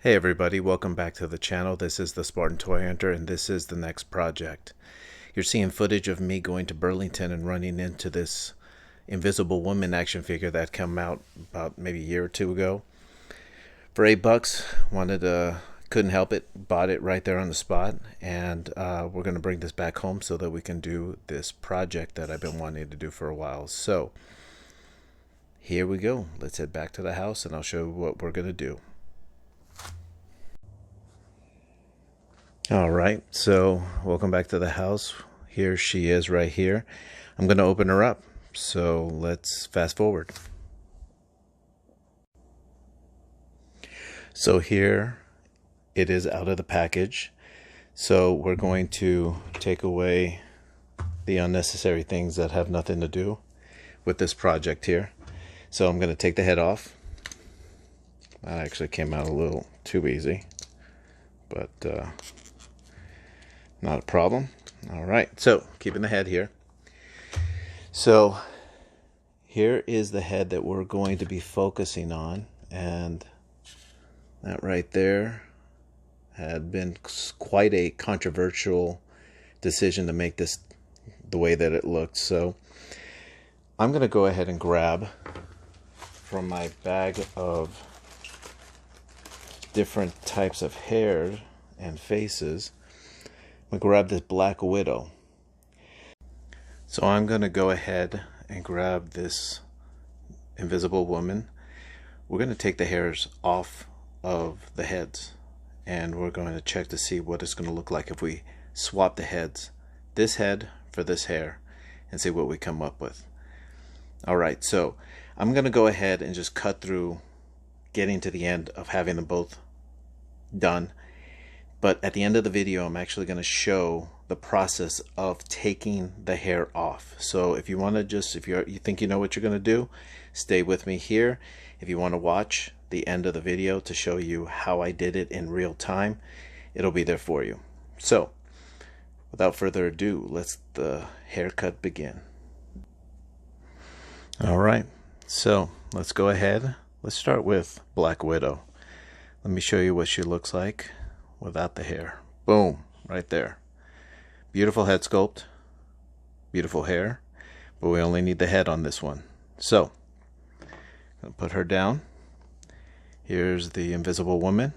Hey everybody, welcome back to the channel. This is the Spartan Toy Hunter and this is the next project. You're seeing footage of me going to Burlington and running into this Invisible Woman action figure that came out about maybe a year or two ago. For $8, couldn't help it, bought it right there on the spot, and we're going to bring this back home so that we can do this project that I've been wanting to do for a while. So here we go. Let's head back to the house and I'll show you what we're going to do. All right, so welcome back to the house. Here she is right here. I'm going to open her up. So let's fast forward. So here it is out of the package. So we're going to take away the unnecessary things that have nothing to do with this project here. So I'm going to take the head off. That actually came out a little too easy, but not a problem. All right, so keeping the head here. So here is the head that we're going to be focusing on, and that right there had been quite a controversial decision to make this the way that it looked. So I'm going to go ahead and grab from my bag of different types of hair and faces. I'm going to grab this Black Widow. So I'm going to go ahead and grab this Invisible Woman. We're going to take the hairs off of the heads, and we're going to check to see what it's going to look like if we swap the heads, this head for this hair, and see what we come up with. Alright, so I'm going to go ahead and just cut through getting to the end of having them both done. But at the end of the video, I'm actually going to show the process of taking the hair off. So if you want to if you think you know what you're going to do, stay with me here. If you want to watch the end of the video to show you how I did it in real time, it'll be there for you. So without further ado, let's the haircut begin. All right, so let's go ahead. Let's start with Black Widow. Let me show you what she looks like without the hair. Boom, right there. Beautiful head sculpt, beautiful hair, but we only need the head on this one. So I'm gonna put her down. Here's the Invisible Woman.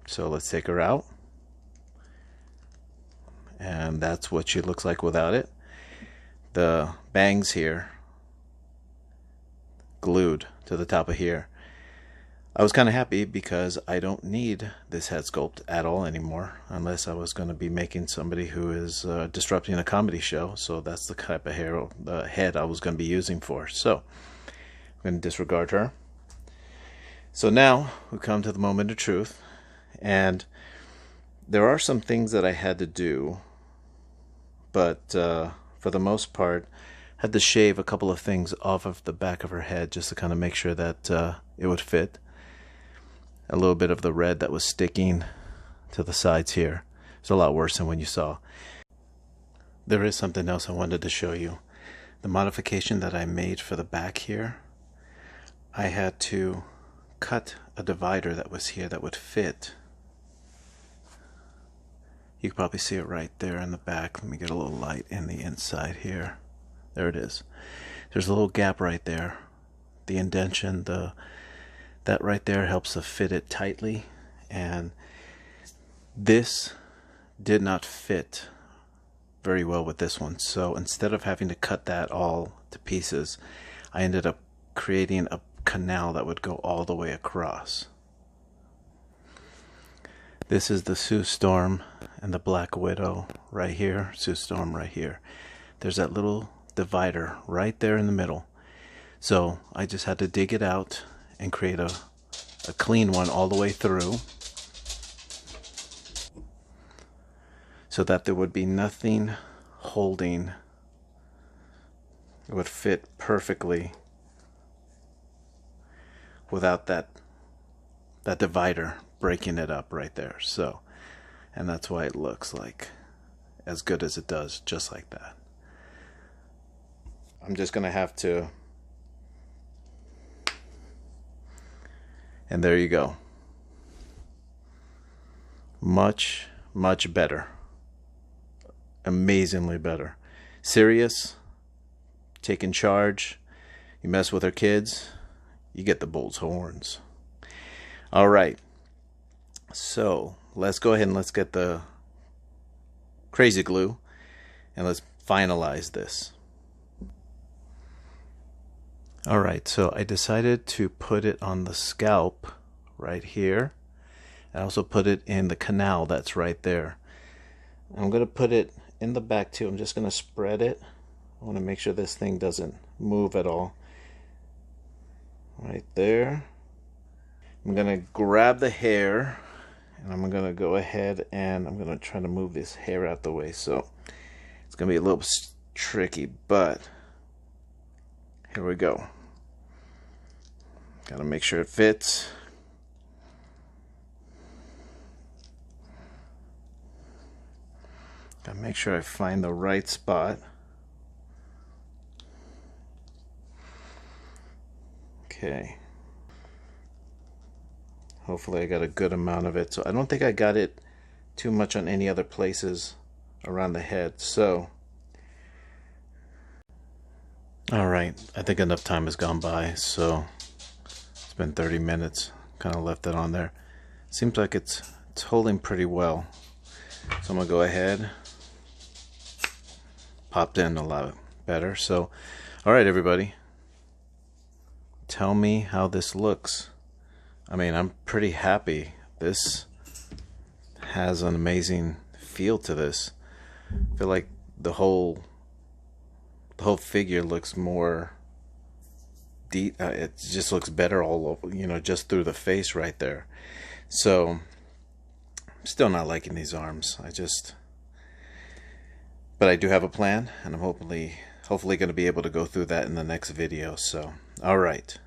So let's take her out, and that's what she looks like without it. The bangs here glued to the top of here. I was kind of happy because I don't need this head sculpt at all anymore, unless I was going to be making somebody who is disrupting a comedy show. So that's the type of hair, the head I was going to be using for. So I'm going to disregard her. So now we come to the moment of truth, and there are some things that I had to do, but for the most part, I had to shave a couple of things off of the back of her head just to kind of make sure that it would fit. A little bit of the red that was sticking to the sides here. It's a lot worse than when you saw. There is something else I wanted to show you. The modification that I made for the back here, I had to cut a divider that was here that would fit. You can probably see it right there in the back. Let me get a little light in the inside here. There it is. There's a little gap right there. The indention, that right there helps to fit it tightly, and this did not fit very well with this one. So instead of having to cut that all to pieces, I ended up creating a canal that would go all the way across. This is the Sue Storm and the Black Widow right here. Sue Storm right here. There's that little divider right there in the middle. So I just had to dig it out and create a clean one all the way through, so that there would be nothing holding. It would fit perfectly without that divider breaking it up right there. So, and that's why it looks like as good as it does, just like that. I'm just gonna have to And there you go. much, much better. Amazingly better. Serious, taking charge. You mess with her kids, you get the bull's horns. All right. So let's go ahead and let's get the crazy glue and let's finalize this. All right, so I decided to put it on the scalp right here. I also put it in the canal that's right there. I'm going to put it in the back too. I'm just going to spread it. I want to make sure this thing doesn't move at all. Right there. I'm going to grab the hair and I'm going to go ahead and I'm going to try to move this hair out the way. So it's going to be a little tricky, but here we go. Got to make sure it fits. Got to make sure I find the right spot. Okay. Hopefully I got a good amount of it. So I don't think I got it too much on any other places around the head. So, all right. I think enough time has gone by. So it's been 30 minutes. Kind of left it on there. Seems like it's holding pretty well. So I'm going to go ahead. Popped in a lot better. So, all right, everybody. Tell me how this looks. I mean, I'm pretty happy. This has an amazing feel to this. I feel like the whole figure looks more deep. It just looks better all over, you know, just through the face right there. So I'm still not liking these arms. But I do have a plan, and I'm hopefully going to be able to go through that in the next video. So, all right.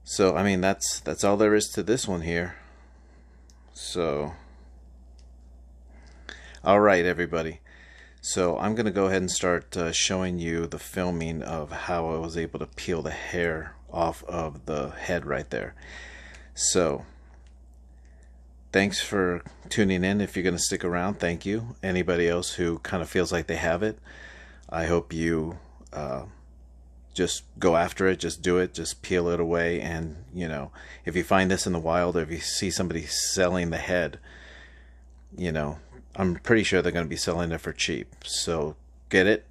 So, I mean, that's all there is to this one here. So, all right, everybody. So, I'm going to go ahead and start showing you the filming of how I was able to peel the hair off of the head right there. So, thanks for tuning in. If you're going to stick around, thank you. Anybody else who kind of feels like they have it, I hope you just go after it, just do it, just peel it away. And, you know, if you find this in the wild or if you see somebody selling the head, you know, I'm pretty sure they're going to be selling it for cheap. So get it,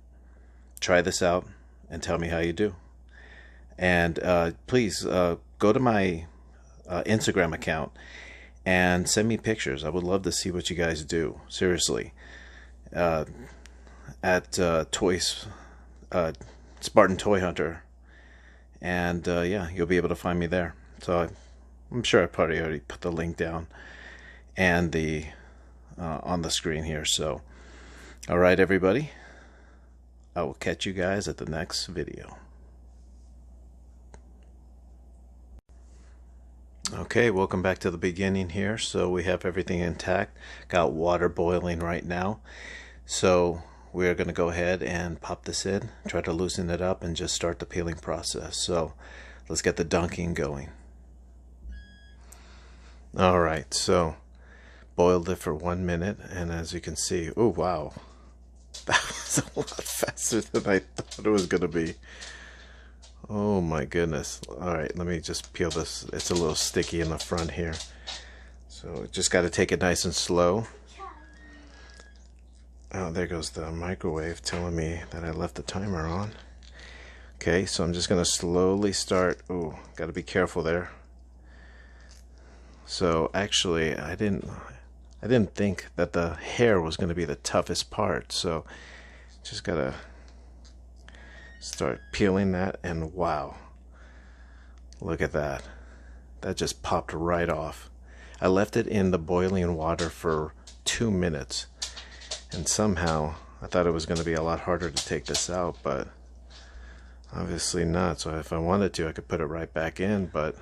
try this out, and tell me how you do. And please go to my Instagram account and send me pictures. I would love to see what you guys do. Seriously. At Spartan Toy Hunter, and yeah, you'll be able to find me there. So I'm sure I probably already put the link down and the on the screen here. So, all right, everybody, I will catch you guys at the next video. Okay, welcome back to the beginning here. So we have everything intact. Got water boiling right now. So we're going to go ahead and pop this in, try to loosen it up, and just start the peeling process. So let's get the dunking going. All right, so boiled it for 1 minute, and as you can see, oh wow, that was a lot faster than I thought it was going to be. Oh my goodness. All right, let me just peel this. It's a little sticky in the front here, so just got to take it nice and slow. Oh, there goes the microwave telling me that I left the timer on. Okay, so I'm just going to slowly start. Oh, got to be careful there. So actually, I didn't think that the hair was going to be the toughest part. So just got to start peeling that, and wow. Look at that. That just popped right off. I left it in the boiling water for 2 minutes. And somehow, I thought it was going to be a lot harder to take this out, but obviously not. So if I wanted to, I could put it right back in, but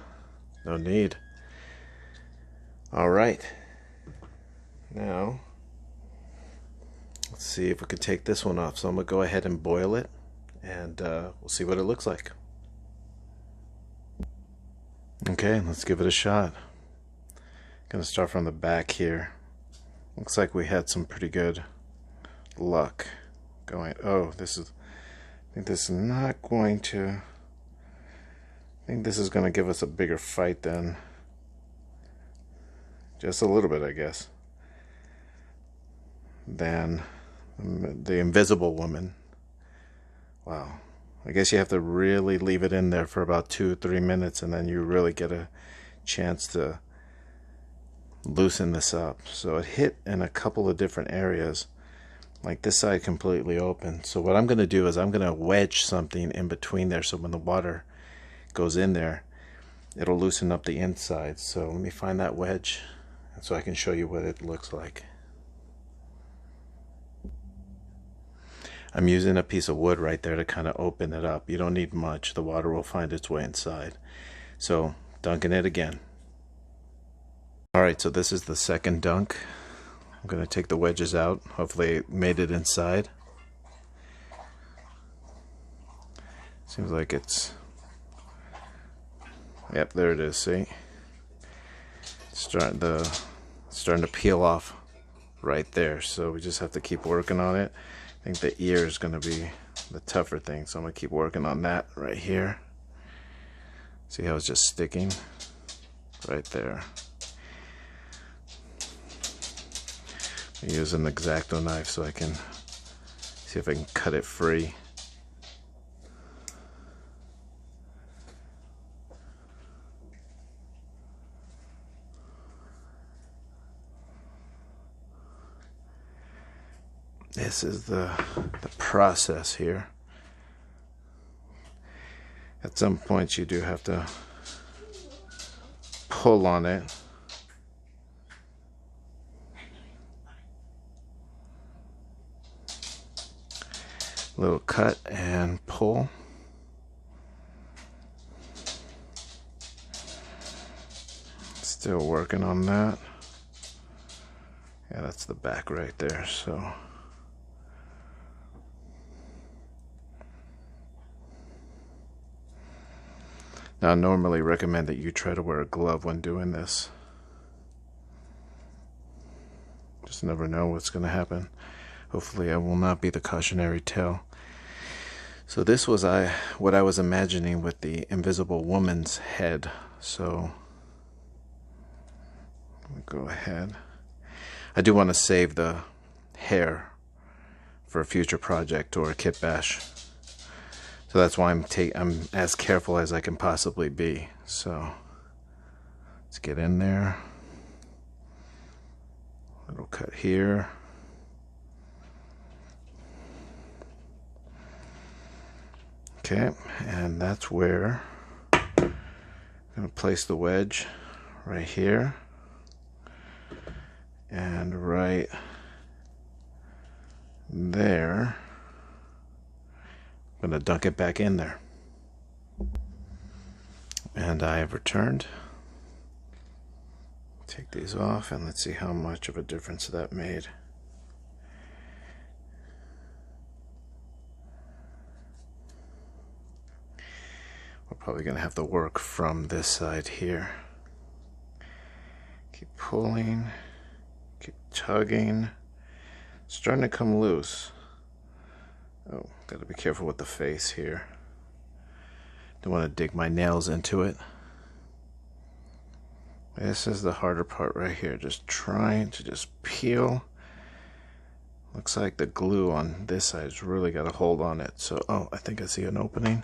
no need. All right. Now, let's see if we can take this one off. So I'm going to go ahead and boil it, and we'll see what it looks like. Okay, let's give it a shot. Going to start from the back here. Looks like we had some pretty good luck going. Oh, I think this is not going to, I think this is going to give us a bigger fight than, just a little bit, I guess, than the Invisible Woman. Wow. I guess you have to really leave it in there for about 2-3 minutes, and then you really get a chance to loosen this up. So it hit in a couple of different areas, like this side completely open. So what I'm going to do is I'm going to wedge something in between there, so when the water goes in there, it'll loosen up the inside. So let me find that wedge so I can show you what it looks like. I'm using a piece of wood right there to kind of open it up. You don't need much. The water will find its way inside. So dunking it again. Alright, so this is the second dunk. I'm going to take the wedges out. Hopefully it made it inside. Seems like it's... Yep, there it is, see? It's starting to peel off right there. So we just have to keep working on it. I think the ear is going to be the tougher thing, so I'm going to keep working on that right here. See how it's just sticking right there. I use an X-Acto knife so I can see if I can cut it free. This is the process here. At some point you do have to pull on it. Little cut and pull. Still working on that. Yeah, that's the back right there, so. Now, I normally recommend that you try to wear a glove when doing this. Just never know what's going to happen. Hopefully I will not be the cautionary tale. So this was what I was imagining with the Invisible Woman's head. So let me go ahead. I do want to save the hair for a future project or a kit bash. So that's why I'm as careful as I can possibly be. So let's get in there. Little cut here. Okay, and that's where I'm going to place the wedge right here and right there. I'm going to dunk it back in there. And I have returned. Take these off and let's see how much of a difference that made. We're probably going to have to work from this side here. Keep pulling, keep tugging. It's starting to come loose. Oh, got to be careful with the face here. Don't want to dig my nails into it. This is the harder part right here. Just trying to just peel. Looks like the glue on this side's really got a hold on it. So, oh, I think I see an opening.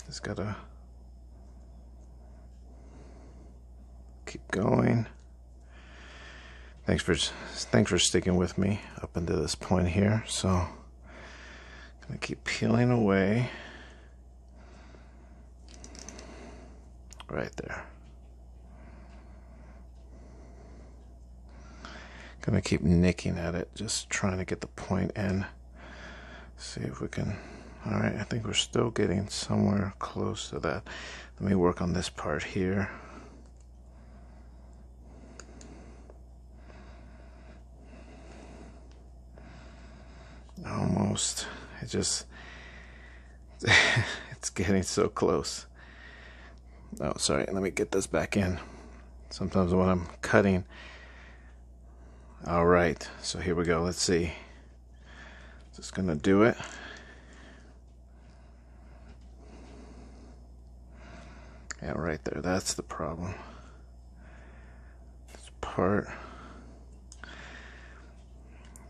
Just gotta keep going. Thanks for sticking with me up until this point here. So, gonna keep peeling away. Right there. Gonna keep nicking at it, just trying to get the point in. See if we can. Alright, I think we're still getting somewhere close to that. Let me work on this part here. Almost. It's getting so close. Oh, sorry, let me get this back in. Sometimes when I'm cutting, All right, so here we go. Let's see. Just gonna do it. Yeah, right there. That's the problem. This part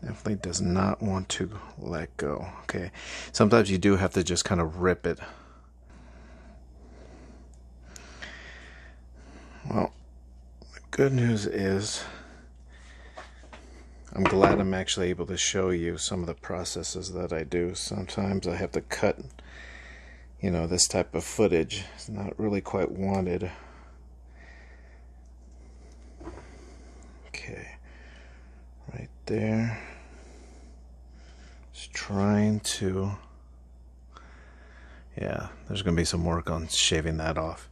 definitely does not want to let go. Okay, sometimes you do have to just kind of rip it. Well, the good news is I'm glad I'm actually able to show you some of the processes that I do. Sometimes I have to cut, you know, this type of footage. It's not really quite wanted. Okay, right there. Just trying to, yeah, there's going to be some work on shaving that off.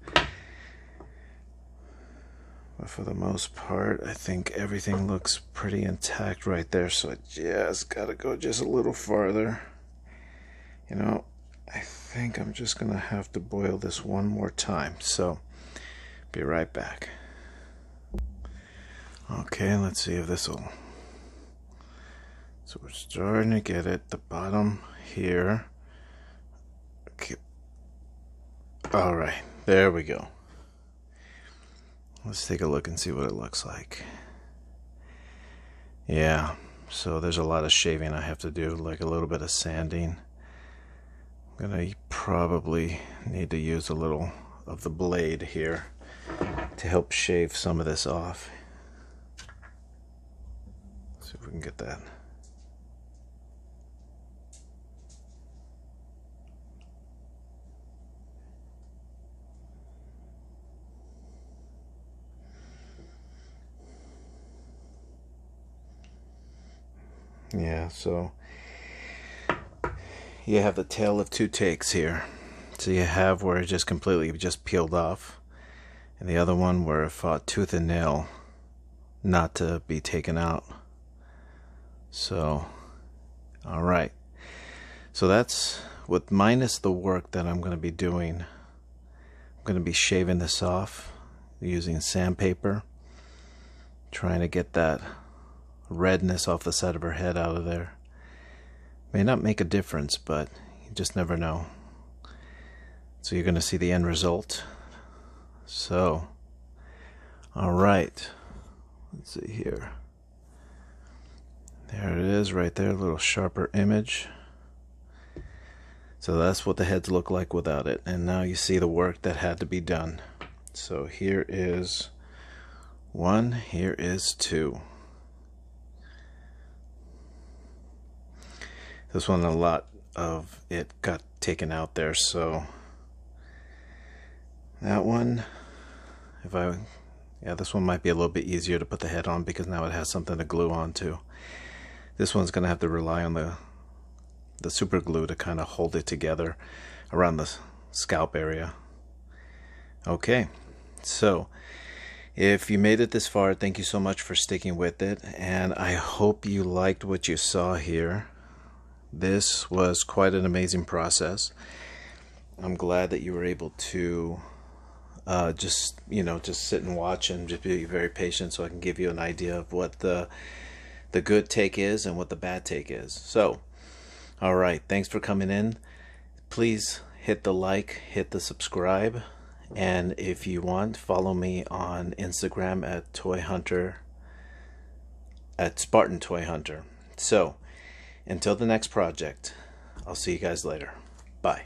But for the most part, I think everything looks pretty intact right there. So I just got to go just a little farther. You know, I think I'm just going to have to boil this one more time. So, be right back. Okay, let's see if this will... So we're starting to get it, the bottom here. Okay. All right, there we go. Let's take a look and see what it looks like. Yeah, so there's a lot of shaving I have to do, like a little bit of sanding. I'm gonna probably need to use a little of the blade here to help shave some of this off. Let's see if we can get that. Yeah, so you have the tale of two takes here. So you have where it just completely just peeled off, and the other one where it fought tooth and nail not to be taken out. So, all right. So that's with minus the work that I'm going to be doing. I'm going to be shaving this off using sandpaper, trying to get that redness off the side of her head out of there. May not make a difference, but you just never know. So you're going to see the end result. So, all right, let's see here. There it is right there, a little sharper image. So that's what the heads look like without it. And now you see the work that had to be done. So here is one, here is two. This one, a lot of it got taken out there, so that one, this one might be a little bit easier to put the head on because now it has something to glue onto. This one's going to have to rely on the super glue to kind of hold it together around the scalp area. Okay, so if you made it this far, thank you so much for sticking with it, and I hope you liked what you saw here. This was quite an amazing process. I'm glad that you were able to just sit and watch and just be very patient so I can give you an idea of what the good take is and what the bad take is. So, all right, thanks for coming in. Please hit the like, hit the subscribe, and if you want, follow me on Instagram at Spartan Toy Hunter. So, until the next project, I'll see you guys later. Bye.